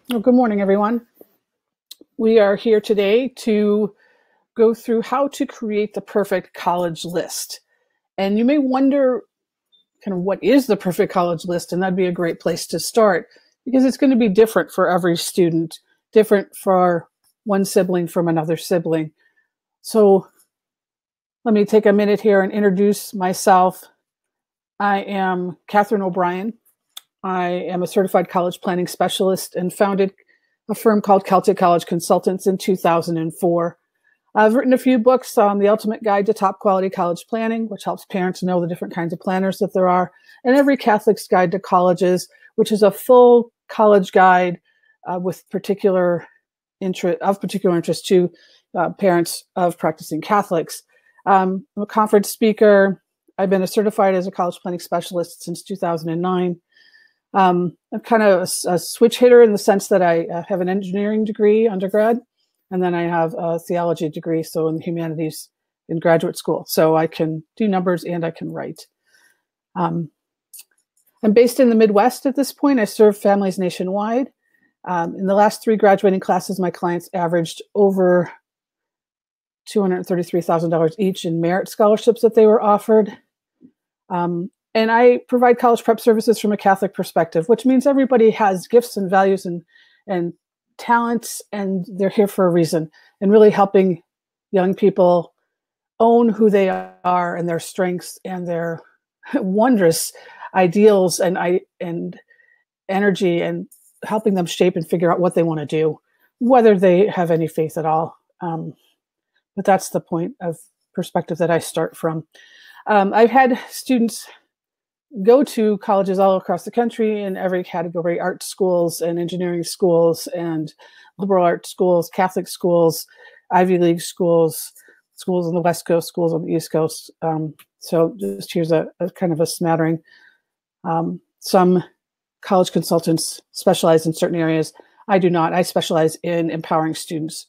Well, good morning, everyone. We are here today to go through how to create the perfect college list. And you may wonder kind of what is the perfect college list, and that'd be a great place to start because it's going to be different for every student, different for one sibling from another sibling. So let me take a minute here and introduce myself. I am Katherine O'Brien. I am a certified college planning specialist and founded a firm called Celtic College Consultants in 2004. I've written a few books on The Ultimate Guide to Top Quality College Planning, which helps parents know the different kinds of planners that there are, and Every Catholic's Guide to Colleges, which is a full college guide with particular interest to parents of practicing Catholics. I'm a conference speaker. I've been certified as a college planning specialist since 2009. I'm kind of a switch hitter in the sense that I have an engineering degree undergrad, and then I have a theology degree, so in the humanities in graduate school. So I can do numbers and I can write. I'm based in the Midwest at this point. I serve families nationwide. In the last 3 graduating classes, my clients averaged over $233,000 each in merit scholarships that they were offered. And I provide college prep services from a Catholic perspective, which means everybody has gifts and values and talents, and they're here for a reason, and really helping young people own who they are and their strengths and their wondrous ideals and energy, and helping them shape and figure out what they want to do, whether they have any faith at all. But that's the point of perspective that I start from. I've had students go to colleges all across the country in every category: art schools and engineering schools and liberal arts schools, Catholic schools, Ivy League schools, schools on the West Coast, schools on the East Coast. So just here's a kind of a smattering. Some college consultants specialize in certain areas. I do not. I specialize in empowering students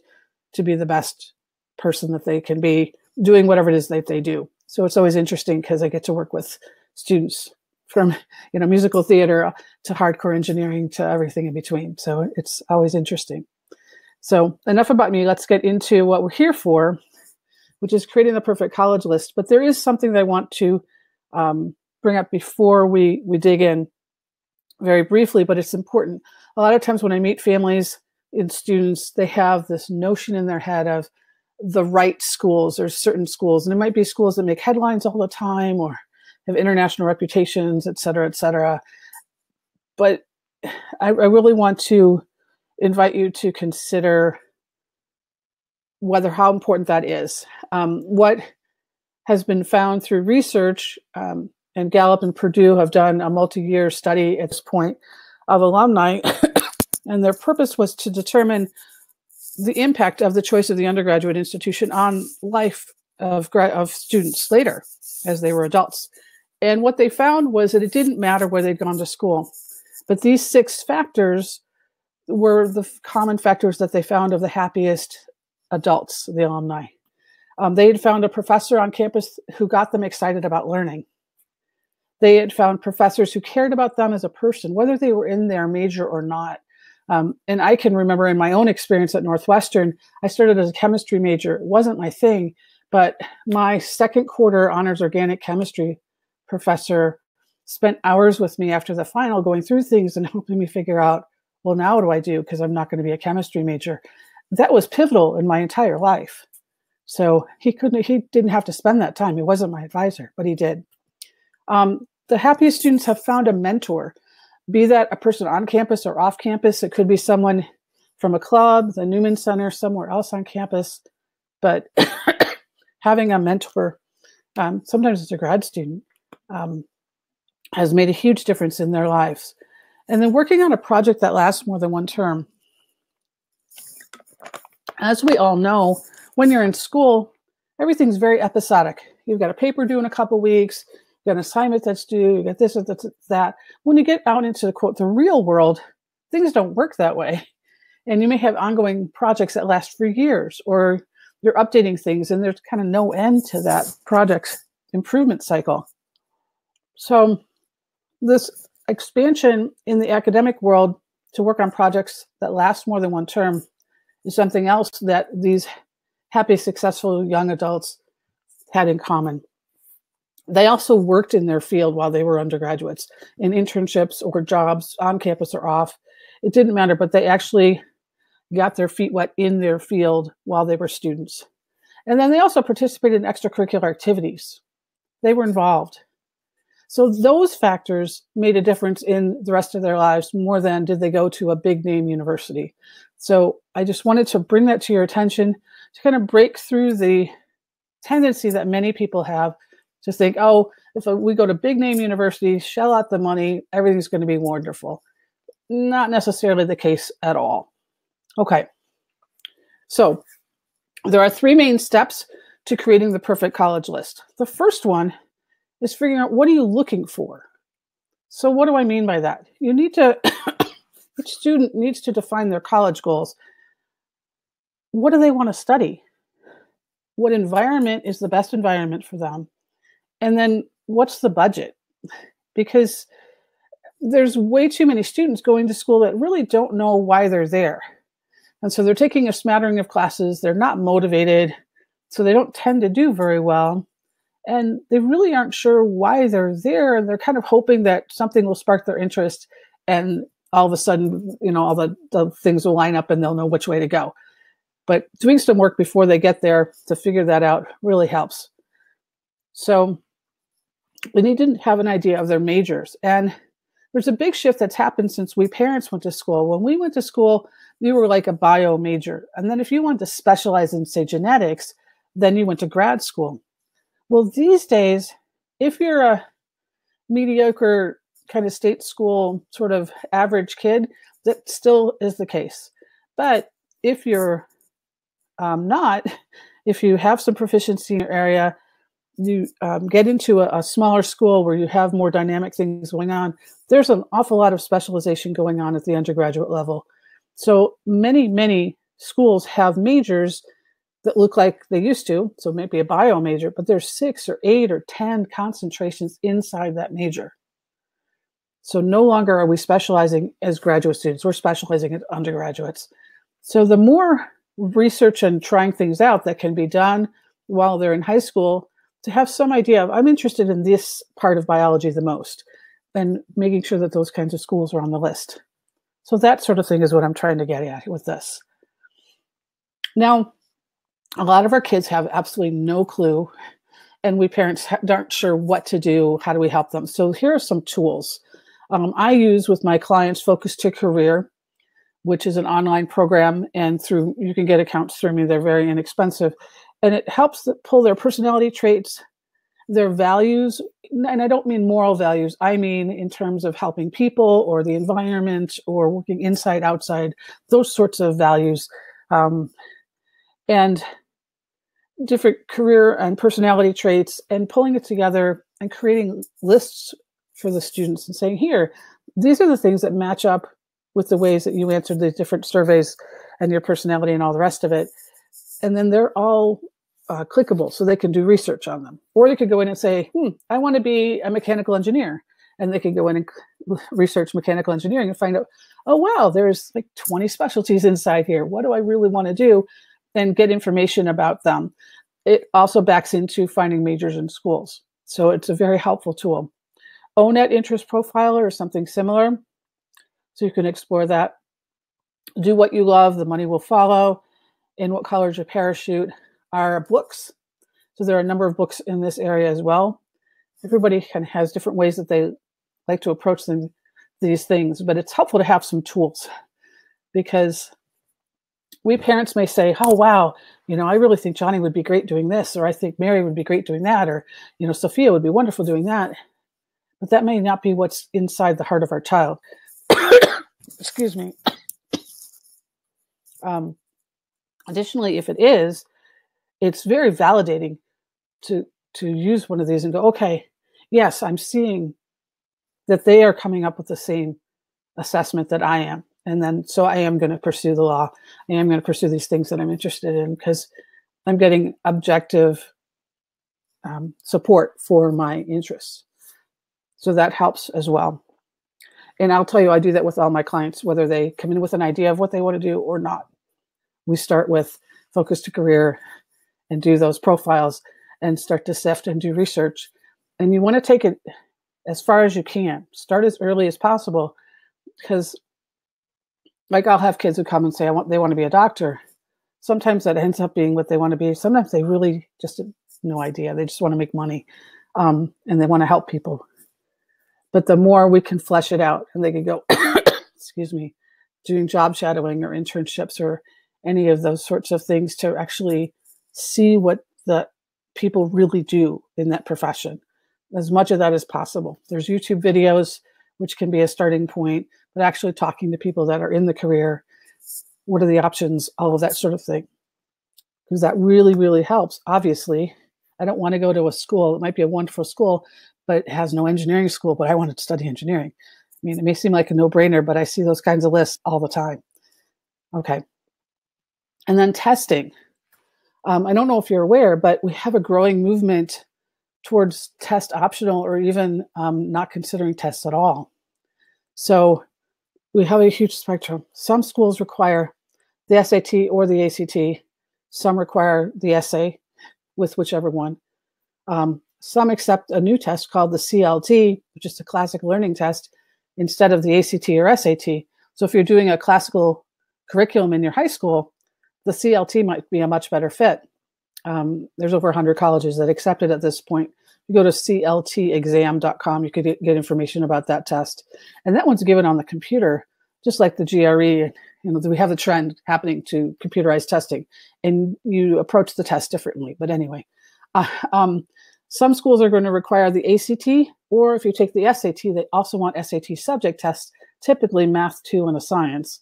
to be the best person that they can be, doing whatever it is that they do. So it's always interesting because I get to work with students from, musical theater to hardcore engineering to everything in between. So it's always interesting. So enough about me. Let's get into what we're here for, which is creating the perfect college list. But there is something that I want to bring up before we dig in very briefly, but it's important. A lot of times when I meet families and students, they have this notion in their head of the right schools or certain schools. And it might be schools that make headlines all the time or have international reputations, et cetera, et cetera. But I really want to invite you to consider how important that is. What has been found through research, and Gallup and Purdue have done a multi-year study at this point of alumni, and their purpose was to determine the impact of the choice of the undergraduate institution on life of students later as they were adults. And what they found was that it didn't matter where they'd gone to school, but these 6 factors were the common factors that they found of the happiest adults, the alumni. They had found a professor on campus who got them excited about learning. They had found professors who cared about them as a person, whether they were in their major or not. And I can remember in my own experience at Northwestern, I started as a chemistry major. It wasn't my thing, but my second quarter honors organic chemistry professor spent hours with me after the final going through things and helping me figure out, well, now what do I do? Because I'm not going to be a chemistry major. That was pivotal in my entire life. So he didn't have to spend that time. He wasn't my advisor, but he did. The happiest students have found a mentor, be that a person on campus or off campus. It could be someone from a club, the Newman Center, somewhere else on campus. But having a mentor, sometimes it's a grad student, has made a huge difference in their lives. And then working on a project that lasts more than one term. As we all know, when you're in school, everything's very episodic. You've got a paper due in a couple weeks, you've got an assignment that's due, you got this or that. When you get out into, quote, the real world, things don't work that way. And you may have ongoing projects that last for years, or you're updating things and there's kind of no end to that project's improvement cycle. So this expansion in the academic world to work on projects that last more than one term is something else that these happy, successful young adults had in common. They also worked in their field while they were undergraduates, in internships or jobs on campus or off. It didn't matter, but they actually got their feet wet in their field while they were students. And then they also participated in extracurricular activities. They were involved. So those factors made a difference in the rest of their lives more than did they go to a big name university. So I just wanted to bring that to your attention to kind of break through the tendency that many people have to think, oh, if we go to big name universities, shell out the money, everything's going to be wonderful. Not necessarily the case at all. Okay, so there are 3 main steps to creating the perfect college list. The first one is figuring out, what are you looking for? So what do I mean by that? You need to, each student needs to define their college goals. What do they want to study? What environment is the best environment for them? And then what's the budget? Because there's way too many students going to school that really don't know why they're there. And so they're taking a smattering of classes. They're not motivated, so they don't tend to do very well. And they really aren't sure why they're there. And they're kind of hoping that something will spark their interest. And all of a sudden, all the things will line up and they'll know which way to go. But doing some work before they get there to figure that out really helps. So they need to have an idea of their majors. And there's a big shift that's happened since we parents went to school. When we went to school, you were like a bio major. And then if you wanted to specialize in, say, genetics, then you went to grad school. Well, these days, if you're a mediocre kind of state school sort of average kid, that still is the case. But if you're not, if you have some proficiency in your area, you get into a smaller school where you have more dynamic things going on, there's an awful lot of specialization going on at the undergraduate level. So many schools have majors that look like they used to. So maybe a bio major, but there's 6 or 8 or 10 concentrations inside that major. So no longer are we specializing as graduate students, we're specializing as undergraduates. So the more research and trying things out that can be done while they're in high school, to have some idea of, I'm interested in this part of biology the most, and making sure that those kinds of schools are on the list. So that sort of thing is what I'm trying to get at with this. Now, a lot of our kids have absolutely no clue, and we parents aren't sure what to do. How do we help them? So here are some tools I use with my clients. Focus to Career, which is an online program, and you can get accounts through me. They're very inexpensive, and it helps pull their personality traits, their values, and I don't mean moral values. I mean in terms of helping people or the environment or working inside, outside, those sorts of values, and different career and personality traits, and pulling it together and creating lists for the students and saying, here, these are the things that match up with the ways that you answered the different surveys and your personality and all the rest of it. And then they're all clickable, so they can do research on them. Or they could go in and say, I want to be a mechanical engineer. And they can go in and research mechanical engineering and find out, oh, wow, there's like 20 specialties inside here. What do I really want to do? And get information about them. It also backs into finding majors in schools. So it's a very helpful tool. ONET Interest Profiler or something similar. So you can explore that. Do what you love, the money will follow. In What Color Is Your Parachute are books. So there are a number of books in this area as well. Everybody has different ways that they like to approach these things, but it's helpful to have some tools, because we parents may say, oh, wow, I really think Johnny would be great doing this, or I think Mary would be great doing that, or, Sophia would be wonderful doing that. But that may not be what's inside the heart of our child. Excuse me. Additionally, if it is, it's very validating to use one of these and go, okay, yes, I'm seeing that they are coming up with the same assessment that I am. And then, so I am going to pursue the law. I am going to pursue these things that I'm interested in, because I'm getting objective support for my interests. So that helps as well. And I'll tell you, I do that with all my clients, whether they come in with an idea of what they want to do or not. We start with focus to career and do those profiles and start to sift and do research. And you want to take it as far as you can. Start as early as possible, because like I'll have kids who come and say they want to be a doctor. Sometimes that ends up being what they want to be. Sometimes they really just have no idea. They just want to make money, and they want to help people. But the more we can flesh it out, and they can go, excuse me, doing job shadowing or internships or any of those sorts of things to actually see what the people really do in that profession. As much of that as possible. There's YouTube videos, which can be a starting point, but actually talking to people that are in the career, what are the options, all of that sort of thing. Because that really, really helps. Obviously, I don't want to go to a school. It might be a wonderful school, but it has no engineering school, but I want to study engineering. I mean, it may seem like a no-brainer, but I see those kinds of lists all the time. Okay. And then testing. I don't know if you're aware, but we have a growing movement towards test optional or even not considering tests at all. So we have a huge spectrum. Some schools require the SAT or the ACT. Some require the essay with whichever one. Some accept a new test called the CLT, which is the classic learning test, instead of the ACT or SAT. So if you're doing a classical curriculum in your high school, the CLT might be a much better fit. There's over 100 colleges that accept it at this point. You go to cltexam.com, you could get information about that test. And that one's given on the computer, just like the GRE. We have the trend happening to computerized testing, and you approach the test differently. But anyway, some schools are going to require the ACT, or if you take the SAT, they also want SAT subject tests, typically Math 2 and a science.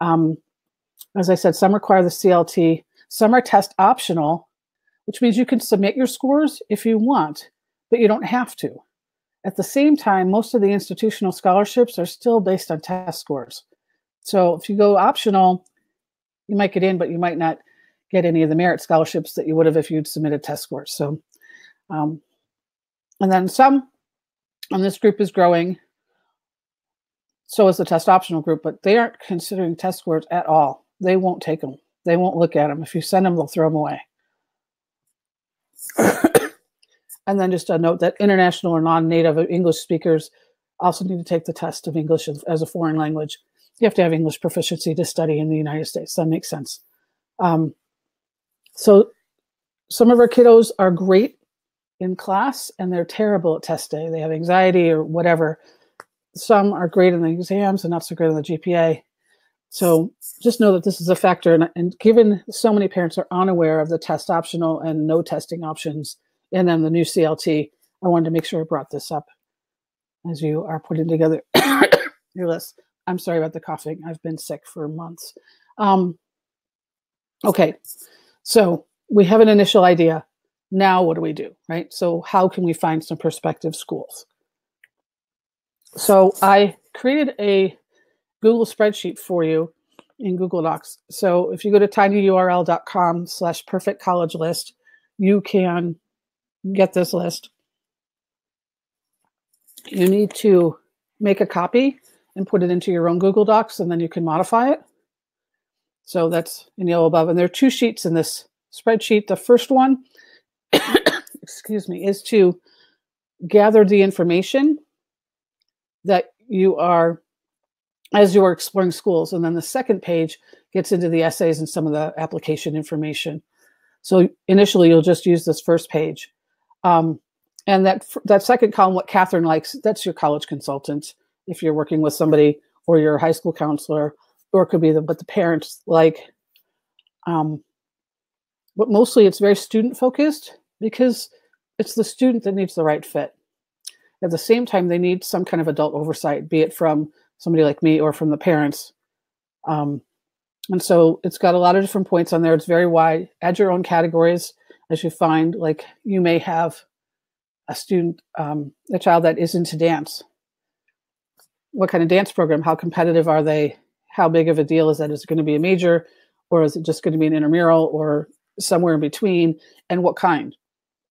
As I said, some require the CLT. Some are test optional, which means you can submit your scores if you want, but you don't have to. At the same time, most of the institutional scholarships are still based on test scores. So if you go optional, you might get in, but you might not get any of the merit scholarships that you would have if you'd submitted test scores. So, and then some, and this group is growing, so is the test optional group, but they aren't considering test scores at all. They won't take them. They won't look at them. If you send them, they'll throw them away. And then just a note that international or non-native English speakers also need to take the test of English as a foreign language. You have to have English proficiency to study in the United States. That makes sense. So some of our kiddos are great in class and they're terrible at test day. They have anxiety or whatever. Some are great in the exams and not so great on the GPA. So just know that this is a factor. And given so many parents are unaware of the test optional and no testing options, and then the new CLT, I wanted to make sure I brought this up as you are putting together your list. I'm sorry about the coughing. I've been sick for months. Okay, so we have an initial idea. Now what do we do, right? So how can we find some prospective schools? So I created a Google spreadsheet for you in Google Docs. So if you go to tinyurl.com/perfectcollegelist, you can get this list. You need to make a copy and put it into your own Google Docs, and then you can modify it. So that's in yellow above. And there are two sheets in this spreadsheet. The first one, excuse me, is to gather the information that you are, as you are exploring schools. And then the second page gets into the essays and some of the application information. So initially, you'll just use this first page. And that second column, what Katherine likes, that's your college consultant. If you're working with somebody or your high school counselor, or it could be what the parents like. But mostly it's very student focused because it's the student that needs the right fit. At the same time, they need some kind of adult oversight, be it from somebody like me or from the parents. And so it's got a lot of different points on there. It's very wide. Add your own categories as you find, like you may have a student, a child that is into dance. What kind of dance program? How competitive are they? How big of a deal is that? Is it going to be a major, or is it just going to be an intramural, or somewhere in between? And what kind?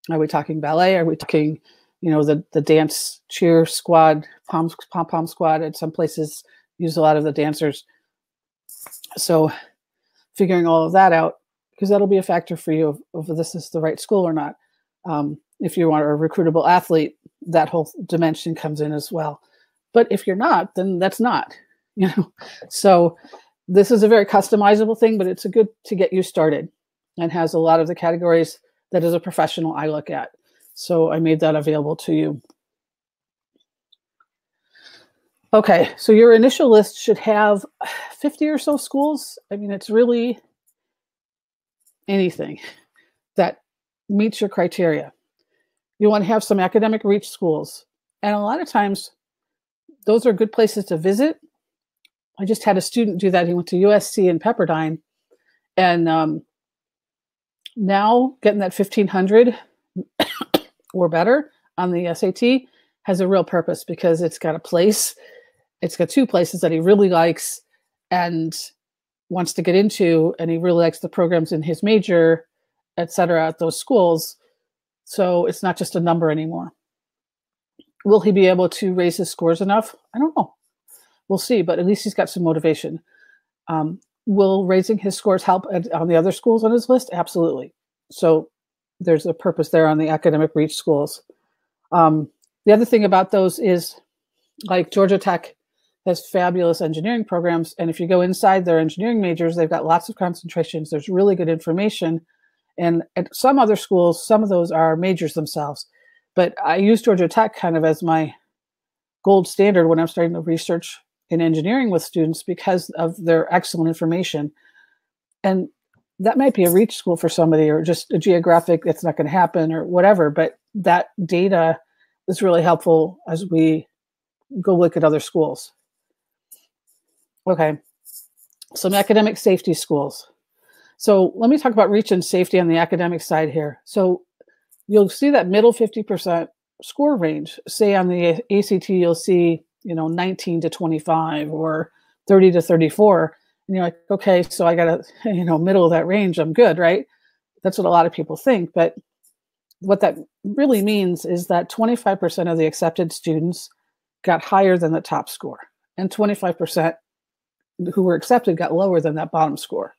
Are we talking ballet? Are we talking the dance cheer squad, pom-pom squad. At some places use a lot of the dancers. So figuring all of that out, because that'll be a factor for you if this is the right school or not. If you are a recruitable athlete, that whole dimension comes in as well. But if you're not, then that's not, So this is a very customizable thing, but it's a good to get you started and has a lot of the categories that as a professional I look at. So I made that available to you. Okay, so your initial list should have 50 or so schools. I mean, it's really anything that meets your criteria. You want to have some academic reach schools. And a lot of times, those are good places to visit. I just had a student do that. He went to USC in Pepperdine. And now getting that 1,500 or better on the SAT has a real purpose, because it's got a place. It's got two places that he really likes and wants to get into, and he really likes the programs in his major, et cetera, at those schools. So it's not just a number anymore. Will he be able to raise his scores enough? I don't know. We'll see, but at least he's got some motivation. Will raising his scores help on the other schools on his list? Absolutely. So there's a purpose there on the academic reach schools. The other thing about those is, like Georgia Tech has fabulous engineering programs. And if you go inside their engineering majors, they've got lots of concentrations. There's really good information. And at some other schools, some of those are majors themselves. But I use Georgia Tech kind of as my gold standard when I'm starting to research in engineering with students, because of their excellent information. And that might be a reach school for somebody, or just a geographic, it's not going to happen or whatever. But that data is really helpful as we go look at other schools. Okay, some academic safety schools. So let me talk about reach and safety on the academic side here. So you'll see that middle 50% score range. Say on the ACT, you'll see, 19 to 25 or 30 to 34. And you're like, okay, so I got to, middle of that range, I'm good, right? That's what a lot of people think. But what that really means is that 25% of the accepted students got higher than the top score, and 25% who were accepted got lower than that bottom score.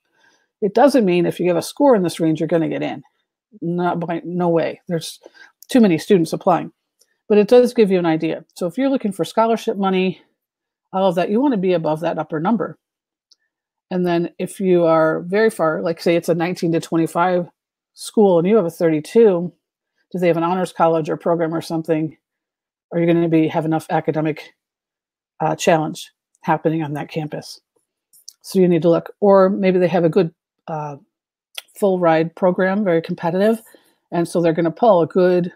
It doesn't mean if you have a score in this range, you're going to get in. No way. There's too many students applying. But it does give you an idea. So if you're looking for scholarship money, all of that, you want to be above that upper number. And then if you are very far, like say it's a 19 to 25 school and you have a 32, do they have an honors college or program or something? Are you going to have enough academic challenge happening on that campus? So you need to look. Or maybe they have a good full ride program, very competitive. And so they're going to pull a good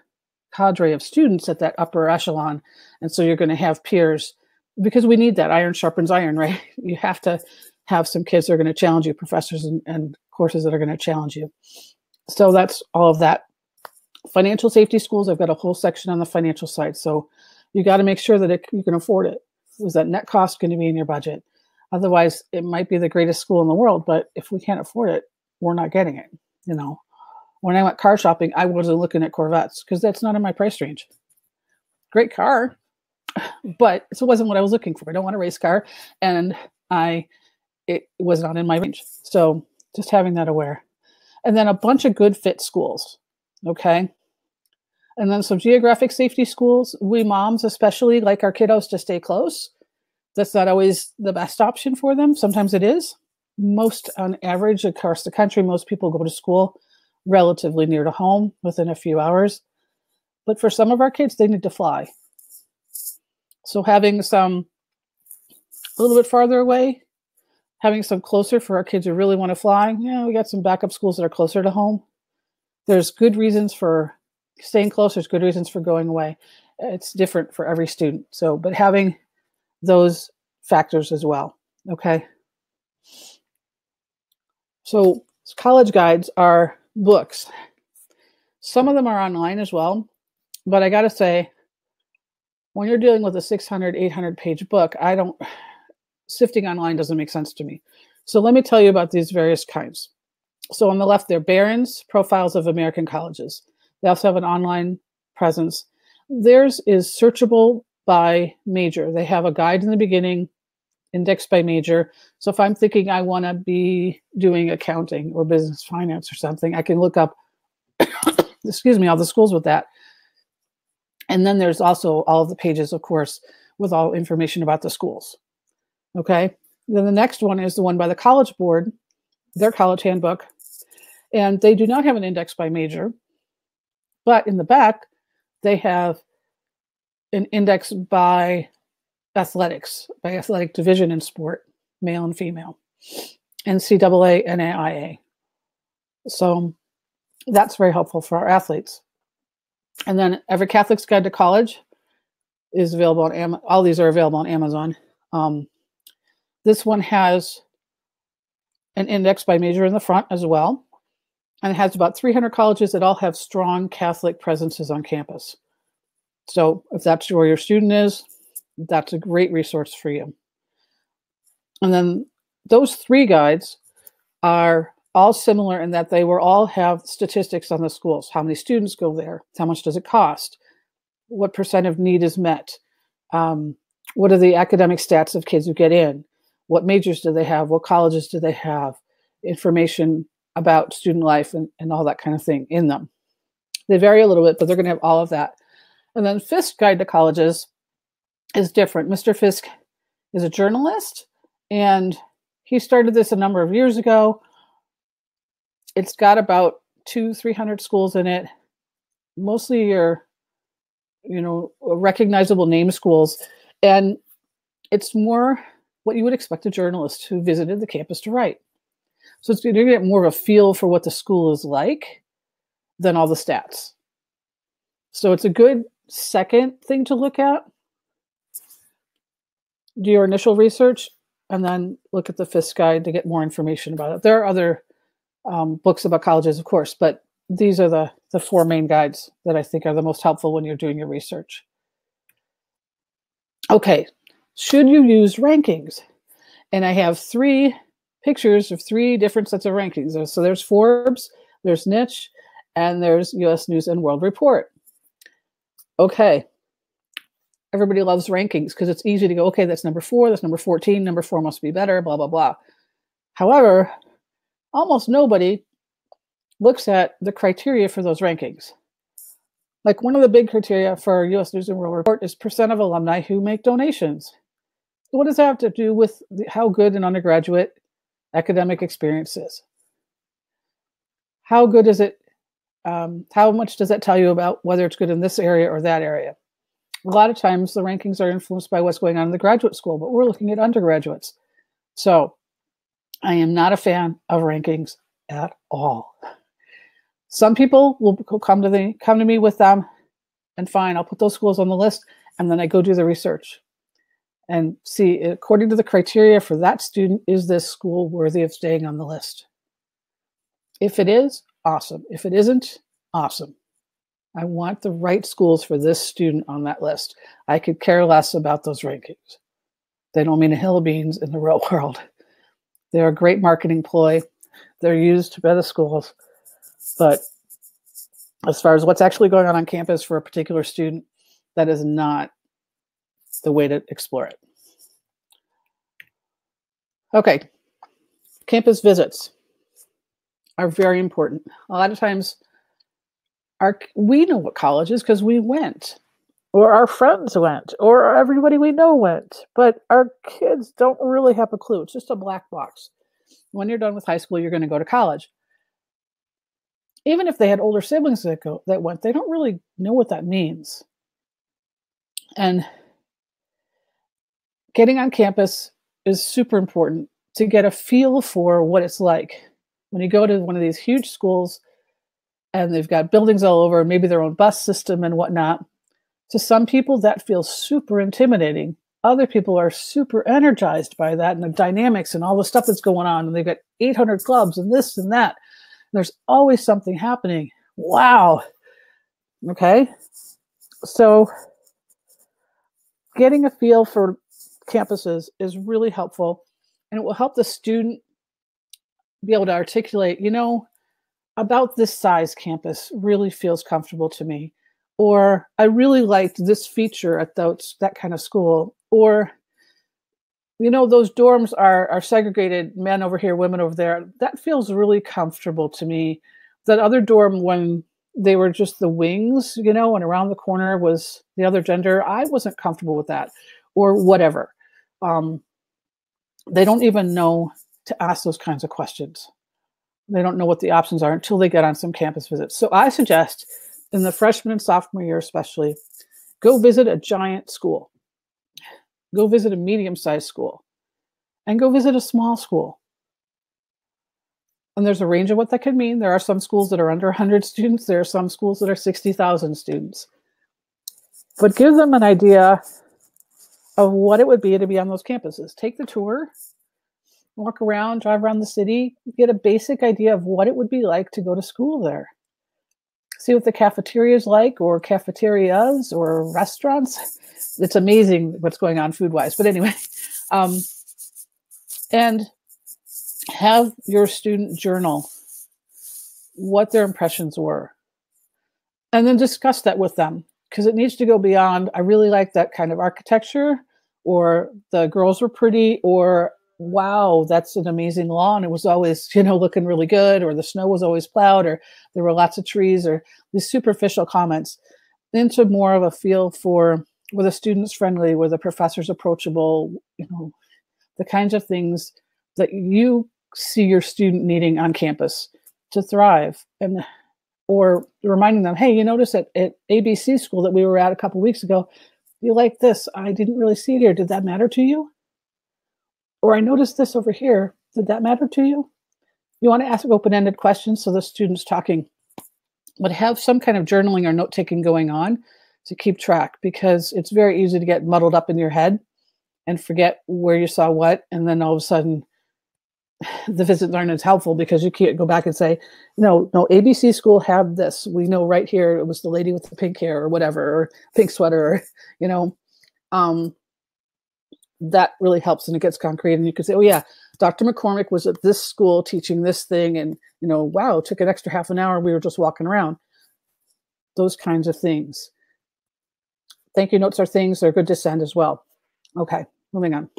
cadre of students at that upper echelon. And so you're going to have peers, because we need that. Iron sharpens iron, right? You have to have some kids that are going to challenge you, professors and courses that are going to challenge you. So that's all of that. Financial safety schools, I've got a whole section on the financial side. So you got to make sure that you can afford it. Is that net cost going to be in your budget? Otherwise, it might be the greatest school in the world, but if we can't afford it, we're not getting it. When I went car shopping, I wasn't looking at Corvettes because that's not in my price range. Great car, but it wasn't what I was looking for. I don't want a race car, and it was not in my range. So just having that aware. And then a bunch of good fit schools, okay? And then some geographic safety schools. We moms especially like our kiddos to stay close. That's not always the best option for them. Sometimes it is. Most, on average, across the country, most people go to school relatively near to home within a few hours. But for some of our kids, they need to fly. So having some a little bit farther away, having some closer for our kids who really want to fly. We got some backup schools that are closer to home. There's good reasons for staying close. There's good reasons for going away. It's different for every student. So, but having those factors as well. Okay. So college guides are books. Some of them are online as well, but I got to say, when you're dealing with a 600, 800 page book, sifting online doesn't make sense to me. So let me tell you about these various kinds. So on the left, they're Barron's Profiles of American Colleges. They also have an online presence. Theirs is searchable by major. They have a guide in the beginning, indexed by major. So if I'm thinking I want to be doing accounting or business finance or something, I can look up, excuse me, all the schools with that. And then there's also all of the pages, of course, with all information about the schools. Okay. Then the next one is the one by the College Board, their college handbook. And they do not have an index by major, but in the back, they have an index by athletics, by athletic division in sport, male and female, NCAA, NAIA. So that's very helpful for our athletes. And then Every Catholic's Guide to College is available on Amazon. All these are available on Amazon. This one has an index by major in the front as well. And it has about 300 colleges that all have strong Catholic presences on campus. So if that's where your student is, that's a great resource for you. And then those 3 guides are all similar in that they will all have statistics on the schools. How many students go there? How much does it cost? What percent of need is met? What are the academic stats of kids who get in? What majors do they have? What colleges do they have? Information about student life and all that kind of thing in them. They vary a little bit, but they're going to have all of that. And then Fisk's Guide to Colleges is different. Mr. Fisk is a journalist, and he started this a number of years ago. It's got about 200-300 schools in it, mostly your, recognizable name schools. And it's more what you would expect a journalist who visited the campus to write. So it's going to get more of a feel for what the school is like than all the stats. So it's a good second thing to look at. Do your initial research and then look at the Fisk Guide to get more information about it. There are other books about colleges, of course, but these are the 4 main guides that I think are the most helpful when you're doing your research. Okay, should you use rankings? And I have 3 pictures of 3 different sets of rankings. So there's Forbes, there's Niche, and there's US News and World Report. Okay. Everybody loves rankings because it's easy to go, okay, that's number 4, that's number 14, number 4 must be better, blah, blah, blah. However, almost nobody looks at the criteria for those rankings. Like one of the big criteria for US News and World Report is percent of alumni who make donations. What does that have to do with how good an undergraduate academic experience is? How good is it? How much does that tell you about whether it's good in this area or that area? A lot of times the rankings are influenced by what's going on in the graduate school, but we're looking at undergraduates. So I am not a fan of rankings at all. Some people will come to me with them, and fine, I'll put those schools on the list, and then I go do the research and see, according to the criteria for that student, is this school worthy of staying on the list? If it is, awesome. If it isn't, awesome. I want the right schools for this student on that list. I could care less about those rankings. They don't mean a hill of beans in the real world. They're a great marketing ploy. They're used by the schools. But as far as what's actually going on campus for a particular student, that is not the way to explore it. Okay, campus visits are very important. A lot of times we know what college is because we went, or our friends went, or everybody we know went, but our kids don't really have a clue. It's just a black box. When you're done with high school, you're going to go to college. Even if they had older siblings that went, they don't really know what that means. And getting on campus is super important to get a feel for what it's like. When you go to one of these huge schools and they've got buildings all over, maybe their own bus system and whatnot, to some people that feels super intimidating. Other people are super energized by that and the dynamics and all the stuff that's going on. And they've got 800 clubs and this and that. There's always something happening. Wow. Okay. So getting a feel for campuses is really helpful, and it will help the student be able to articulate, about this size campus really feels comfortable to me. Or I really liked this feature at that kind of school. Or, those dorms are segregated, men over here, women over there. That feels really comfortable to me. That other dorm, when they were just the wings, and around the corner was the other gender, I wasn't comfortable with that, or whatever. They don't even know to ask those kinds of questions. They don't know what the options are until they get on some campus visits. So I suggest in the freshman and sophomore year especially, go visit a giant school. Go visit a medium-sized school. And go visit a small school. And there's a range of what that could mean. There are some schools that are under 100 students. There are some schools that are 60,000 students. But give them an idea of what it would be to be on those campuses. Take the tour. Walk around, drive around the city, get a basic idea of what it would be like to go to school there. See what the cafeteria is like, or cafeterias, or restaurants. It's amazing what's going on food-wise. But anyway, and have your student journal what their impressions were. And then discuss that with them, because it needs to go beyond, I really like that kind of architecture, or the girls were pretty, or wow, that's an amazing lawn. It was always, looking really good, or the snow was always plowed, or there were lots of trees, or these superficial comments, into more of a feel for, were the students friendly, were the professors approachable, the kinds of things that you see your student needing on campus to thrive. Or reminding them, hey, you notice at ABC school that we were at a couple weeks ago, you like this. I didn't really see it here. Did that matter to you? Or I noticed this over here. Did that matter to you? You want to ask open-ended questions so the student's talking, but have some kind of journaling or note-taking going on to keep track, because it's very easy to get muddled up in your head and forget where you saw what, and then all of a sudden the visit learn is helpful because you can't go back and say, no, ABC school had this. We know right here it was the lady with the pink hair or whatever, or pink sweater, that really helps, and it gets concrete. And you can say, oh yeah, Dr. McCormick was at this school teaching this thing, and wow, it took an extra half an hour. We were just walking around. Those kinds of things. Thank you notes are things. They're good to send as well. Okay, moving on.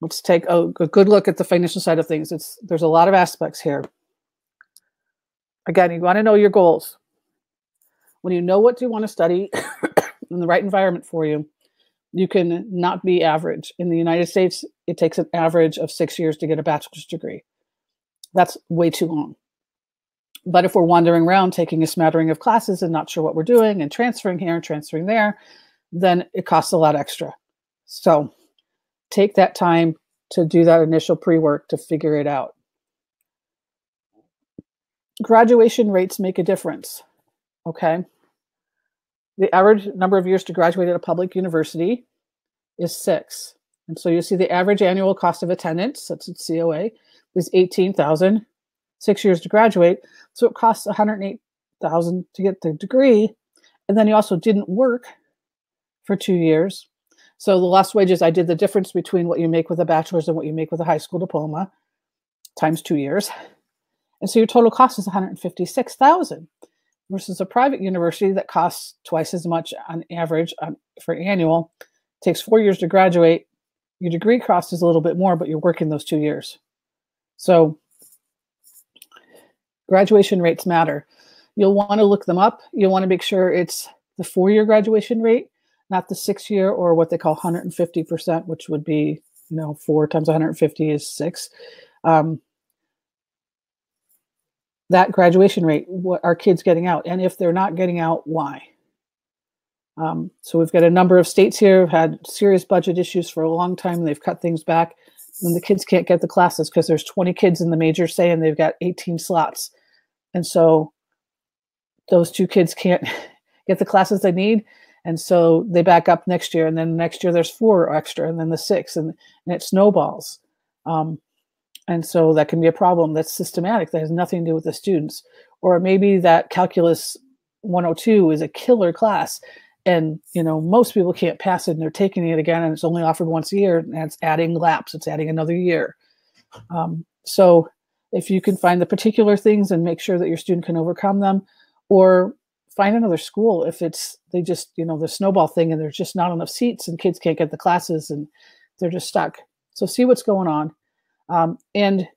Let's take a good look at the financial side of things. There's a lot of aspects here. Again, you want to know your goals. When you know what you want to study in the right environment for you, you can not be average. In the United States, it takes an average of 6 years to get a bachelor's degree. That's way too long. But if we're wandering around taking a smattering of classes and not sure what we're doing and transferring here and transferring there, then it costs a lot extra. So take that time to do that initial pre-work to figure it out. Graduation rates make a difference, okay? The average number of years to graduate at a public university is 6. And so you see the average annual cost of attendance, that's at COA, is $18,000, 6 years to graduate. So it costs $108,000 to get the degree. And then you also didn't work for 2 years. So the lost wages, I did the difference between what you make with a bachelor's and what you make with a high school diploma times 2 years. And so your total cost is $156,000 versus a private university that costs twice as much on average for annual. It takes 4 years to graduate. Your degree cost is a little bit more, but you're working those 2 years. So graduation rates matter. You'll want to look them up. You'll want to make sure it's the 4-year graduation rate, not the 6-year, or what they call 150%, which would be, 4 times 150 is 6. That graduation rate, what are kids getting out? And if they're not getting out, why? So we've got a number of states here who've had serious budget issues for a long time. They've cut things back, and the kids can't get the classes because there's 20 kids in the major, say, and they've got 18 slots. And so those 2 kids can't get the classes they need. And so they back up next year, and then next year there's 4 extra, and then the 6, and it snowballs. And so that can be a problem that's systematic, that has nothing to do with the students. Or maybe that Calculus 102 is a killer class, and most people can't pass it, and they're taking it again, and it's only offered once a year, and it's adding laps, it's adding another year. So if you can find the particular things and make sure that your student can overcome them, or find another school if they just, the snowball thing and there's just not enough seats and kids can't get the classes and they're just stuck. So see what's going on. And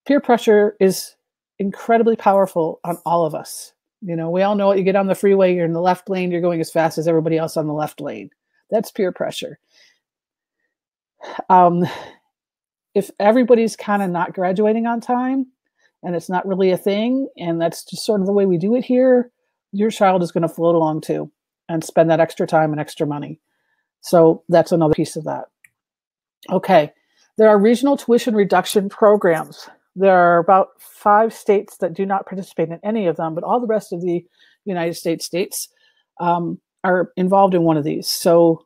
peer pressure is incredibly powerful on all of us. We all know it. You get on the freeway, you're in the left lane, you're going as fast as everybody else on the left lane. That's peer pressure. If everybody's kind of not graduating on time and it's not really a thing, and that's just sort of the way we do it here, your child is going to float along too and spend that extra time and extra money. So that's another piece of that. Okay. There are regional tuition reduction programs. There are about 5 states that do not participate in any of them, but all the rest of the United States are involved in one of these. So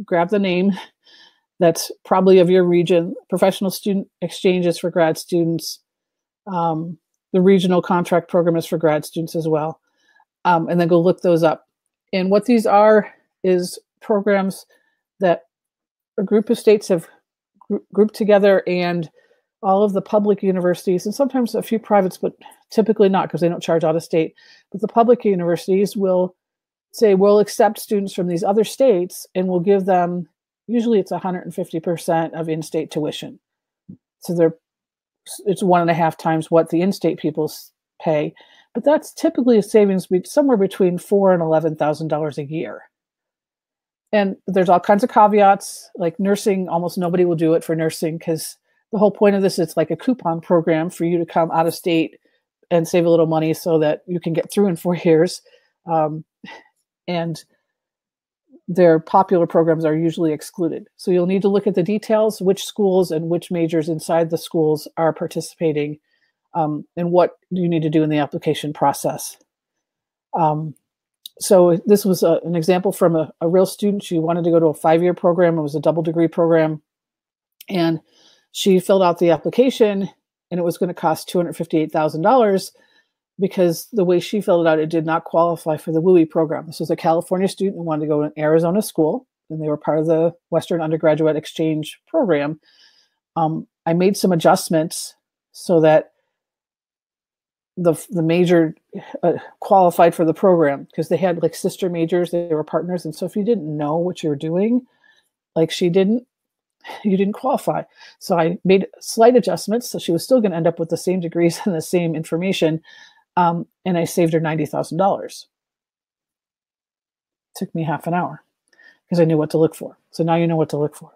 grab the name that's probably of your region. Professional student exchanges for grad students. The regional contract program is for grad students as well. And then go look those up. And what these are is programs that a group of states have grouped together, and all of the public universities, and sometimes a few privates, but typically not because they don't charge out of state. But the public universities will say, we'll accept students from these other states and we'll give them, usually it's 150% of in-state tuition. So it's 1.5 times what the in-state people pay. But that's typically a savings somewhere between $4,000 and $11,000 a year. And there's all kinds of caveats, like nursing. Almost nobody will do it for nursing because the whole point of this is like a coupon program for you to come out of state and save a little money so that you can get through in 4 years. And their popular programs are usually excluded. So you'll need to look at the details, which schools and which majors inside the schools are participating, and what you need to do in the application process. So this was an example from a real student. She wanted to go to a 5-year program. It was a double degree program. And she filled out the application, and it was going to cost $258,000 because the way she filled it out, it did not qualify for the WUI program. This was a California student who wanted to go to an Arizona school, and they were part of the Western Undergraduate Exchange program. I made some adjustments so that the major qualified for the program, because they had like sister majors, they were partners. And so if you didn't know what you were doing, like she didn't, you didn't qualify. So I made slight adjustments. So she was still going to end up with the same degrees and the same information. And I saved her $90,000. Took me half an hour because I knew what to look for. So now you know what to look for.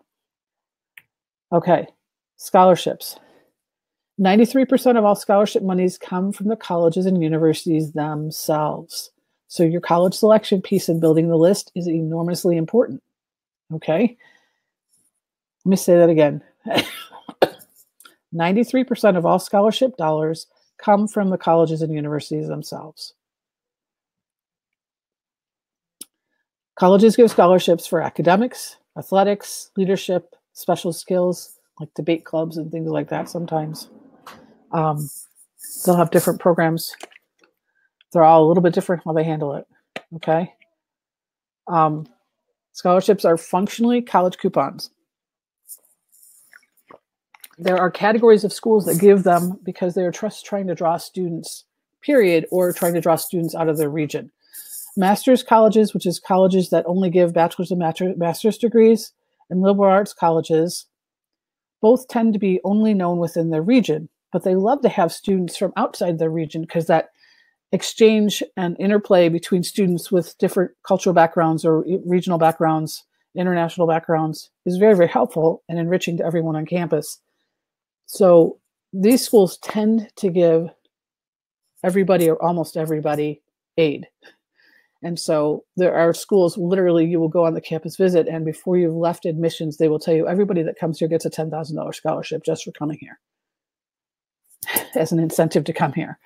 Okay. Scholarships. 93% of all scholarship monies come from the colleges and universities themselves. So your college selection piece in building the list is enormously important. Okay. Let me say that again. 93% of all scholarship dollars come from the colleges and universities themselves. Colleges give scholarships for academics, athletics, leadership, special skills, like debate clubs and things like that sometimes. They'll have different programs. They're all a little bit different how they handle it. Okay. Scholarships are functionally college coupons. There are categories of schools that give them because they're just trying to draw students, period, or trying to draw students out of their region. Master's colleges, which is colleges that only give bachelor's and master's degrees, and liberal arts colleges, both tend to be only known within their region, but they love to have students from outside their region because that exchange and interplay between students with different cultural backgrounds or regional backgrounds, international backgrounds, is very, very helpful and enriching to everyone on campus. So these schools tend to give everybody or almost everybody aid. And so there are schools, literally, you will go on the campus visit, and before you've left admissions, they will tell you everybody that comes here gets a $10,000 scholarship just for coming here as an incentive to come here.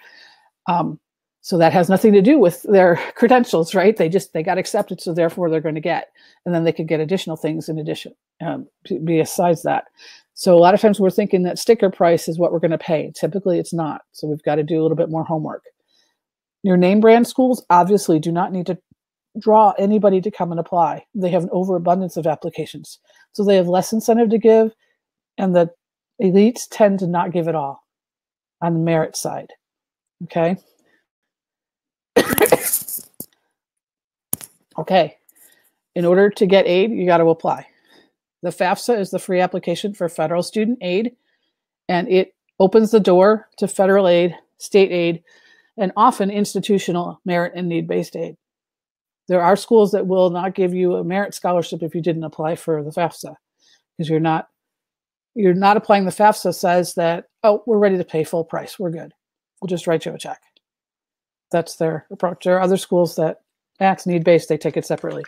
So that has nothing to do with their credentials, right? They got accepted, so therefore they're going to get, and then they could get additional things in addition, besides that. So a lot of times we're thinking that sticker price is what we're going to pay. Typically it's not. So we've got to do a little bit more homework. Your name brand schools obviously do not need to draw anybody to come and apply. They have an overabundance of applications. So they have less incentive to give, and the elites tend to not give it all on the merit side. Okay. Okay, in order to get aid, you got to apply. The FAFSA is the free application for federal student aid, and it opens the door to federal aid, state aid, and often institutional merit and need-based aid. There are schools that will not give you a merit scholarship if you didn't apply for the FAFSA, because you're not applying. The FAFSA says that, oh, we're ready to pay full price. We're good. We'll just write you a check. That's their approach. There are other schools that it's need-based. They take it separately.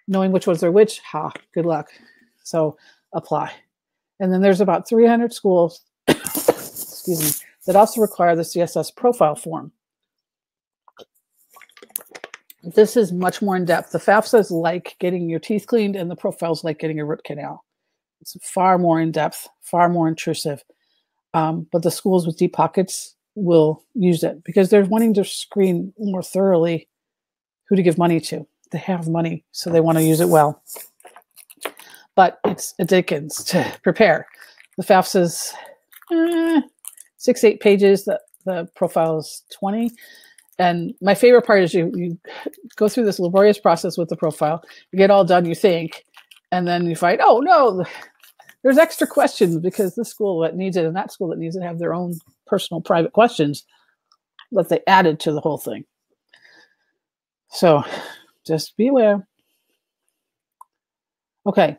Knowing which ones are which, good luck. So apply. And then there's about 300 schools, excuse me, that also require the CSS profile form. This is much more in depth. The FAFSA is like getting your teeth cleaned, and the profile is like getting a root canal. It's far more in depth, far more intrusive. But the schools with deep pockets will use it because they're wanting to screen more thoroughly who to give money to. They have money, so they want to use it well. But it's a dickens to prepare. The FAFSA's 6-8 pages. The profile is 20. And my favorite part is you go through this laborious process with the profile. You get all done, you think, and then you find, oh, no, there's extra questions because this school that needs it and that school that needs it have their own personal private questions that they added to the whole thing. So just be aware. Okay.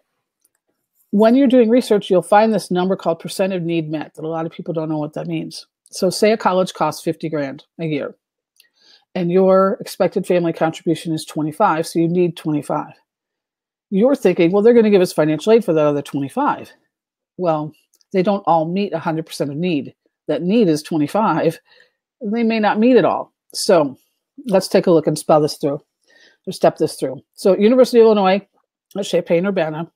When you're doing research, you'll find this number called percent of need met that a lot of people don't know what that means. So say a college costs 50 grand a year and your expected family contribution is 25, so you need 25. You're thinking, well, they're going to give us financial aid for that other 25. Well, they don't all meet 100% of need. That need is 25. They may not meet it all. So let's take a look and spell this through, or step this through. So University of Illinois at Champaign-Urbana,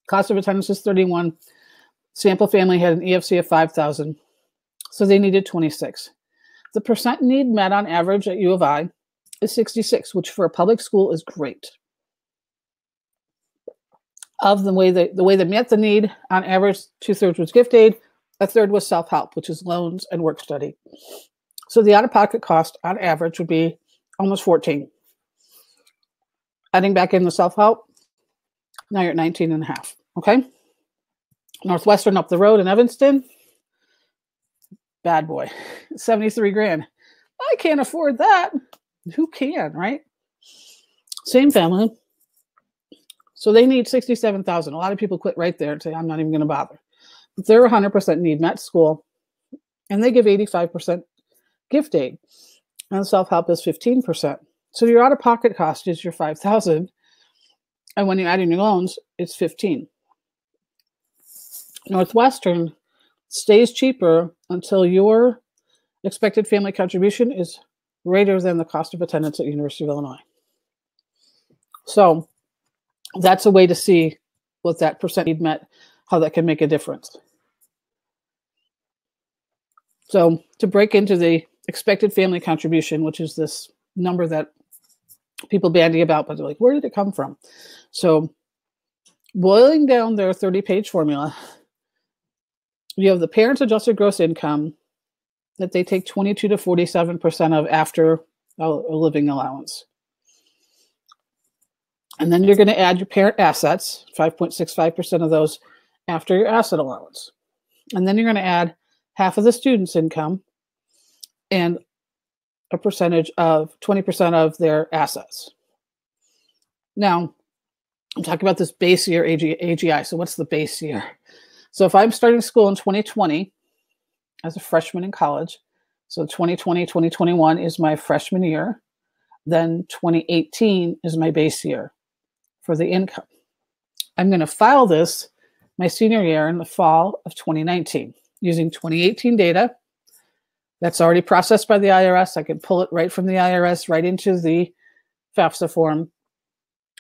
cost of attendance is 31. Sample family had an EFC of 5,000. So they needed 26. The percent need met on average at U of I is 66, which for a public school is great. Of the way they met the need, on average, 2/3 was gift aid, 1/3 was self-help, which is loans and work study. So the out-of-pocket cost on average would be almost 14. Adding back in the self-help, now you're at 19 and a half. Okay. Northwestern up the road in Evanston, bad boy, 73 grand. I can't afford that. Who can, right? Same family. So they need 67,000. A lot of people quit right there and say, I'm not even going to bother. But they're 100% need met school, and they give 85% gift aid, and self-help is 15%. So your out-of-pocket cost is your 5,000, and when you add in your loans, it's 15. Northwestern stays cheaper until your expected family contribution is greater than the cost of attendance at University of Illinois. So that's a way to see what that percent need met, how that can make a difference. So to break into the expected family contribution, which is this number that people bandy about, but they're like, where did it come from? So boiling down their 30-page formula, you have the parents' adjusted gross income that they take 22 to 47% of after a living allowance. And then you're going to add your parent assets, 5.65% of those after your asset allowance. And then you're going to add half of the student's income and a percentage of 20% of their assets. Now, I'm talking about this base year AGI. So what's the base year? So if I'm starting school in 2020 as a freshman in college, so 2020, 2021 is my freshman year, then 2018 is my base year for the income. I'm going to file this my senior year in the fall of 2019 using 2018 data that's already processed by the IRS. I can pull it right from the IRS right into the FAFSA form.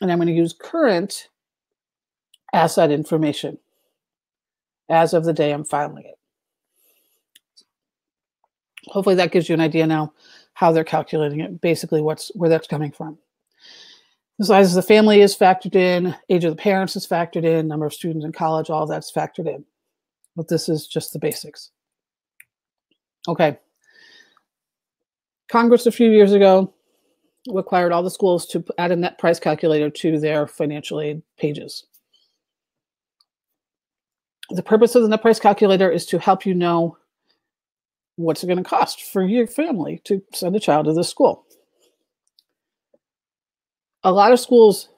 And I'm going to use current asset information as of the day I'm filing it. Hopefully that gives you an idea now how they're calculating it, basically where that's coming from. The size of the family is factored in, age of the parents is factored in, number of students in college, all of that's factored in. But this is just the basics. Okay. Congress a few years ago required all the schools to add a net price calculator to their financial aid pages. The purpose of the net price calculator is to help you know what's it going to cost for your family to send a child to this school. A lot of schools,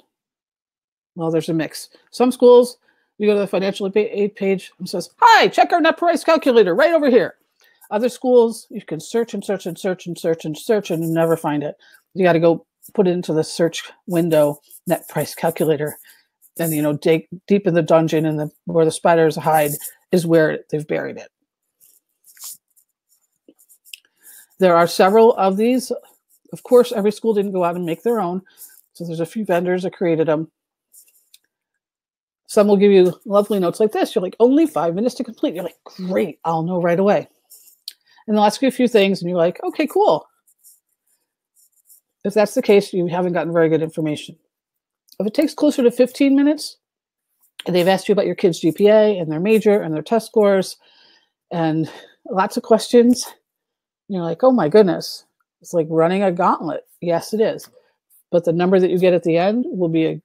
well, there's a mix. Some schools, you go to the financial aid page and says, "Hi, check our net price calculator right over here." Other schools, you can search and search and search and search and search and never find it. You got to go put it into the search window, net price calculator, and dig deep in the dungeon and where the spiders hide is where they've buried it. There are several of these. Of course, every school didn't go out and make their own, so there's a few vendors that created them. Some will give you lovely notes like this. You're like, only 5 minutes to complete. You're like, great, I'll know right away. And they'll ask you a few things, and you're like, okay, cool. If that's the case, you haven't gotten very good information. If it takes closer to 15 minutes, and they've asked you about your kid's GPA and their major and their test scores and lots of questions, you're like, oh my goodness, it's like running a gauntlet. Yes, it is. But the number that you get at the end will be a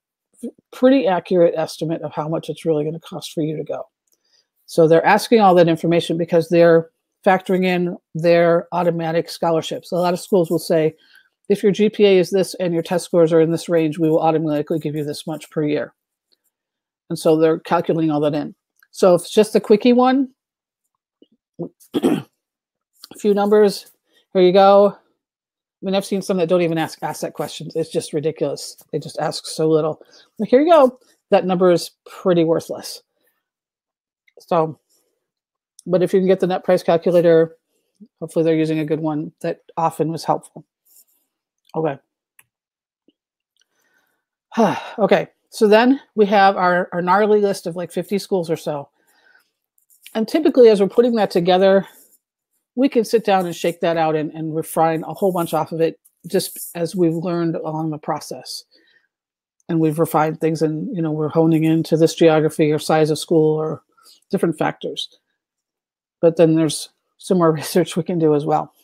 pretty accurate estimate of how much it's really going to cost for you to go. So they're asking all that information because they're factoring in their automatic scholarships. A lot of schools will say, if your GPA is this and your test scores are in this range, we will automatically give you this much per year. And so they're calculating all that in. So if it's just a quickie one, a few numbers, here you go. I mean, I've seen some that don't even ask asset questions. It's just ridiculous. They just ask so little. Like, here you go. That number is pretty worthless. So, but if you can get the net price calculator, hopefully they're using a good one that often was helpful. Okay. Okay. So then we have our gnarly list of like 50 schools or so. And typically as we're putting that together, we can sit down and shake that out and refine a whole bunch off of it just as we've learned along the process. And we've refined things and, we're honing into this geography or size of school or different factors. But then there's some more research we can do as well.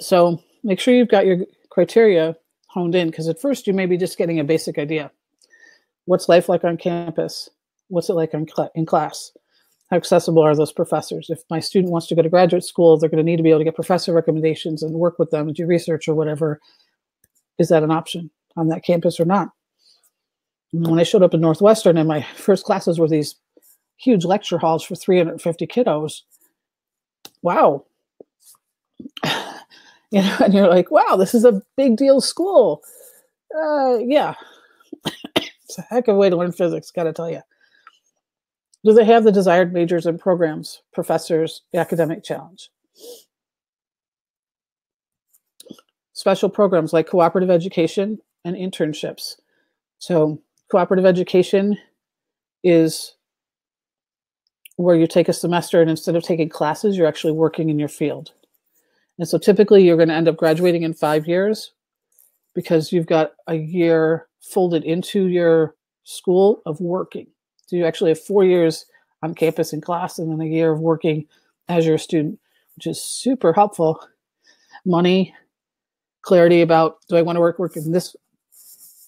So make sure you've got your criteria honed in, because at first you may be just getting a basic idea. What's life like on campus? What's it like in class? How accessible are those professors? If my student wants to go to graduate school, they're going to need to be able to get professor recommendations and work with them and do research or whatever. Is that an option on that campus or not? When I showed up in Northwestern and my first classes were these huge lecture halls for 350 kiddos. Wow. And you're like, wow, this is a big deal school. Yeah. It's a heck of a way to learn physics, got to tell you. Do they have the desired majors and programs, professors, academic challenge? Special programs like cooperative education and internships. So cooperative education is where you take a semester and instead of taking classes, you're actually working in your field. And so typically you're going to end up graduating in 5 years because you've got a year folded into your school of working. So you actually have 4 years on campus in class and then a year of working as your student, which is super helpful. Money, clarity about, do I want to work in this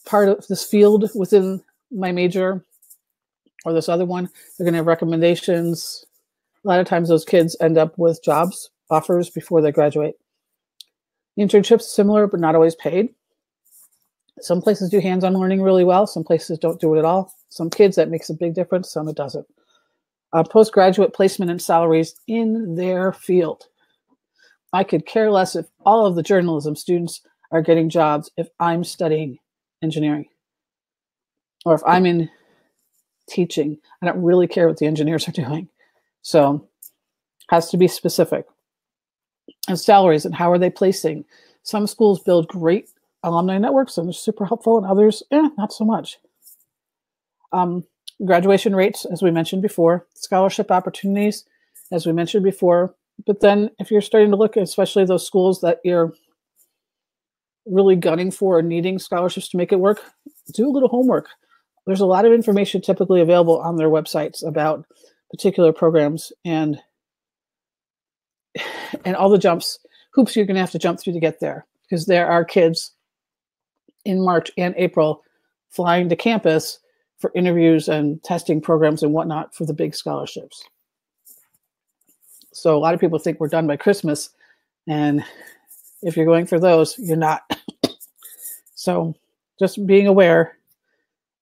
part of this field within my major or this other one? They're going to have recommendations. A lot of times those kids end up with jobs offers before they graduate. Internships, similar, but not always paid. Some places do hands-on learning really well. Some places don't do it at all. Some kids, that makes a big difference. Some it doesn't. Postgraduate placement and salaries in their field. I could care less if all of the journalism students are getting jobs if I'm studying engineering or if I'm in teaching. I don't really care what the engineers are doing. So has to be specific. And salaries and how are they placing? Some schools build great alumni networks and they're super helpful, and others, not so much. Graduation rates, as we mentioned before, scholarship opportunities, as we mentioned before. But then if you're starting to look at especially those schools that you're really gunning for or needing scholarships to make it work, do a little homework. There's a lot of information typically available on their websites about particular programs and all the jumps hoops you're going to have to jump through to get there, because there are kids in March and April flying to campus for interviews and testing programs and whatnot for the big scholarships. So a lot of people think we're done by Christmas, and if you're going for those, you're not. So just being aware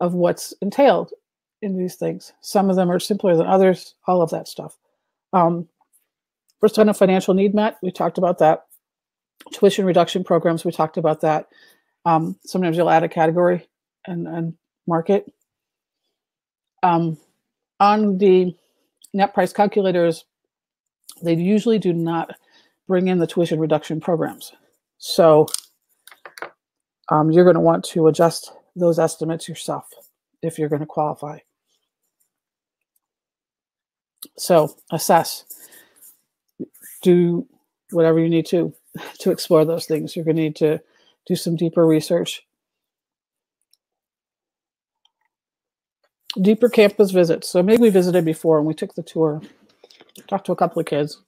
of what's entailed in these things. Some of them are simpler than others, all of that stuff. First time of financial need met, we talked about that. Tuition reduction programs, we talked about that. Sometimes you'll add a category and mark it. On the net price calculators, they usually do not bring in the tuition reduction programs. So you're going to want to adjust those estimates yourself if you're going to qualify. So assess. Do whatever you need to explore those things. You're going to need to do some deeper research. Deeper campus visits. So maybe we visited before and we took the tour, talked to a couple of kids.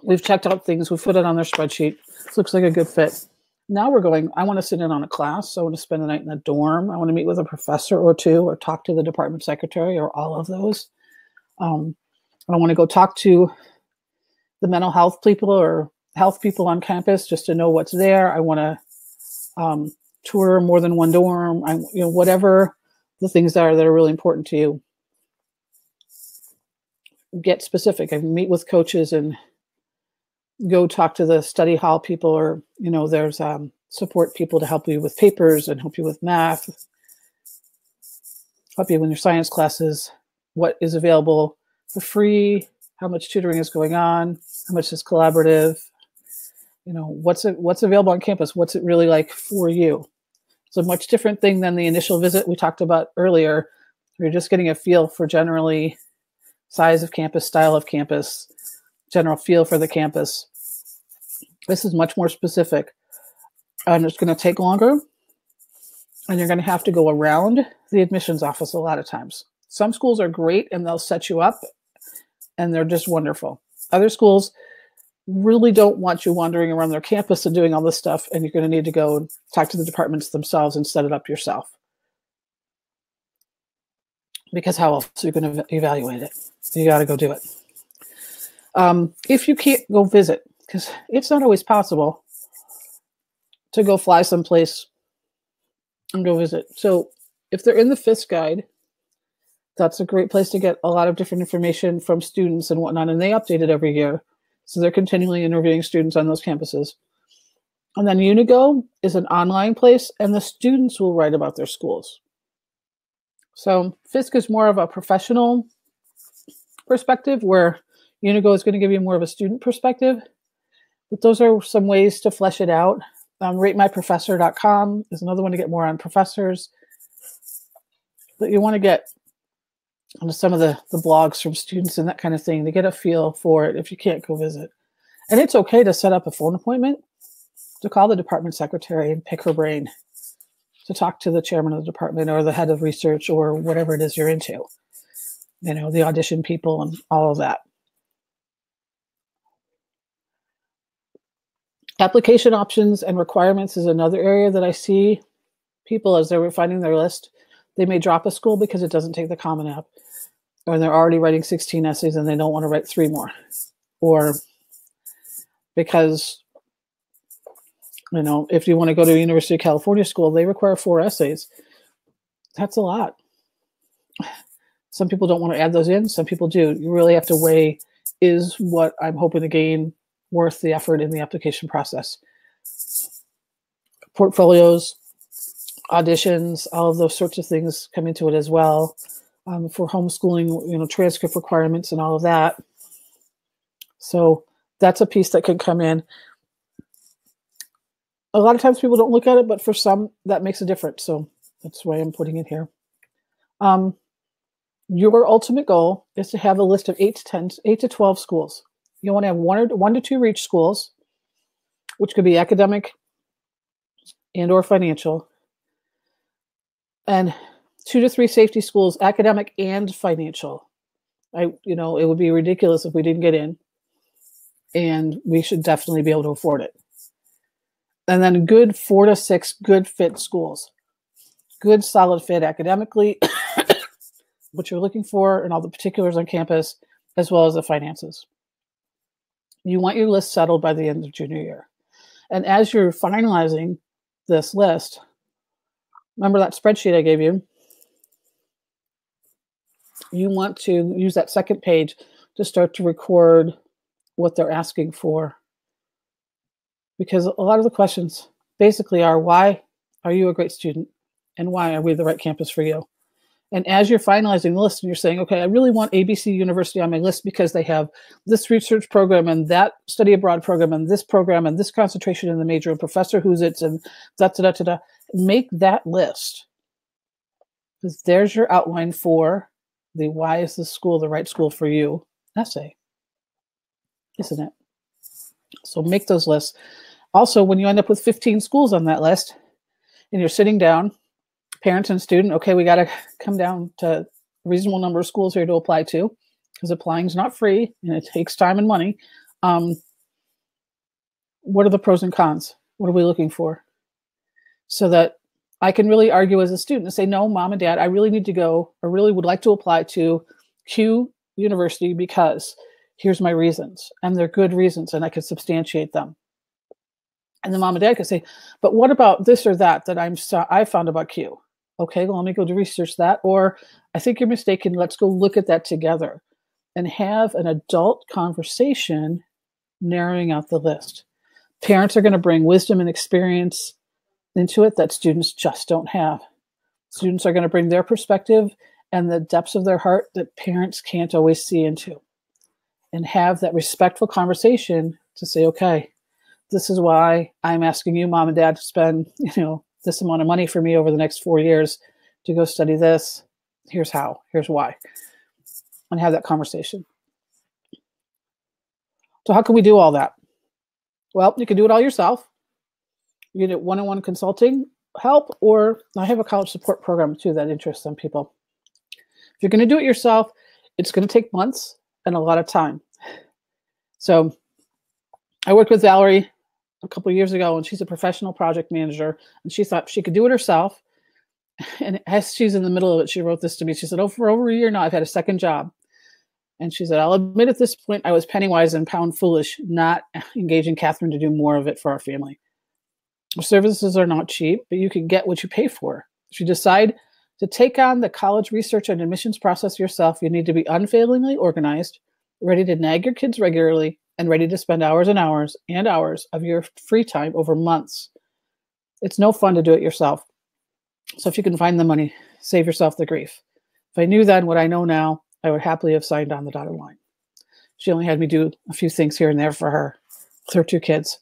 We've checked out things. We've put it on their spreadsheet. This looks like a good fit. Now we're going, I want to sit in on a class. So I want to spend the night in a dorm. I want to meet with a professor or two, or talk to the department secretary, or all of those. I want to go talk to the mental health people or health people on campus just to know what's there. I want to tour more than one dorm. Whatever the things are that are really important to you. Get specific. I meet with coaches and go talk to the study hall people, or there's support people to help you with papers and help you with math, help you in your science classes, what is available for free, how much tutoring is going on, how much is collaborative, what's available on campus, what's it really like for you. It's a much different thing than the initial visit we talked about earlier. You're just getting a feel for generally size of campus, style of campus, general feel for the campus. This is much more specific, and it's going to take longer, and you're going to have to go around the admissions office a lot of times. Some schools are great and they'll set you up and they're just wonderful. Other schools really don't want you wandering around their campus and doing all this stuff, and you're going to need to go and talk to the departments themselves and set it up yourself. Because how else are you going to evaluate it? You got to go do it. If you can't go visit, because it's not always possible to go fly someplace and go visit. So if they're in the FIS guide, that's a great place to get a lot of different information from students and whatnot, and they update it every year. So they're continually interviewing students on those campuses. And then Unigo is an online place, and the students will write about their schools. So FISC is more of a professional perspective, where Unigo is going to give you more of a student perspective. But those are some ways to flesh it out. RateMyProfessor.com is another one to get more on professors. But you want to get onto some of the blogs from students and that kind of thing to get a feel for it if you can't go visit. And it's okay to set up a phone appointment to call the department secretary and pick her brain, to talk to the chairman of the department or the head of research or whatever it is you're into, the audition people and all of that. Application options and requirements is another area that I see people, as they're refining their list, they may drop a school because it doesn't take the Common App, or they're already writing 16 essays and they don't want to write 3 more, or because, if you want to go to a University of California school, they require 4 essays. That's a lot. Some people don't want to add those in. Some people do. You really have to weigh, is what I'm hoping to gain worth the effort in the application process? Portfolios, auditions, all of those sorts of things come into it as well. For homeschooling, transcript requirements and all of that. So that's a piece that can come in. A lot of times people don't look at it, but for some, that makes a difference. So that's why I'm putting it here. Your ultimate goal is to have a list of 8 to 12 schools. You want to have 1 to 2 reach schools, which could be academic and or financial, and 2 to 3 safety schools, academic and financial. It would be ridiculous if we didn't get in. and we should definitely be able to afford it. And then good 4 to 6 good fit schools, good solid fit academically, what you're looking for and all the particulars on campus, as well as the finances. You want your list settled by the end of junior year. And as you're finalizing this list, remember that spreadsheet I gave you? You want to use that second page to start to record what they're asking for. Because a lot of the questions basically are, why are you a great student? And why are we the right campus for you? And as you're finalizing the list and you're saying, okay, I really want ABC University on my list because they have this research program and that study abroad program and this concentration in the major and professor who's it's and da-da-da-da-da. Make that list. Because there's your outline for the why is this school the right school for you essay, isn't it? So make those lists. Also, when you end up with 15 schools on that list and you're sitting down, parents and student, okay, we got to come down to a reasonable number of schools here to apply to, because applying is not free and it takes time and money. What are the pros and cons? What are we looking for? So that I can really argue as a student and say, no, mom and dad, I really need to go, or really would like to apply to Q University because here's my reasons. And they're good reasons and I can substantiate them. And then mom and dad could say, but what about this or that I found about Q? Okay, well, let me go to research that. Or I think you're mistaken. Let's go look at that together and have an adult conversation narrowing out the list. Parents are going to bring wisdom and experience into it that students just don't have. Students are going to bring their perspective and the depths of their heart that parents can't always see into, and have that respectful conversation to say, okay, this is why I'm asking you, mom and dad, to spend, this amount of money for me over the next 4 years to go study this. Here's how, here's why, and have that conversation. So how can we do all that? Well, you can do it all yourself. You get one-on-one consulting help, or I have a college support program too that interests some people. If you're going to do it yourself, it's going to take months and a lot of time. So I worked with Valerie a couple of years ago, and she's a professional project manager, and she thought she could do it herself. And as she's in the middle of it, she wrote this to me. She said, for over a year now, I've had a second job. And she said, I'll admit at this point, I was penny wise and pound foolish, not engaging Katherine to do more of it for our family. Our services are not cheap, but you can get what you pay for. If you decide to take on the college research and admissions process yourself, you need to be unfailingly organized, ready to nag your kids regularly, and ready to spend hours and hours and hours of your free time over months. It's no fun to do it yourself. So if you can find the money, save yourself the grief. If I knew then what I know now, I would happily have signed on the dotted line. She only had me do a few things here and there for her, with her 2 kids.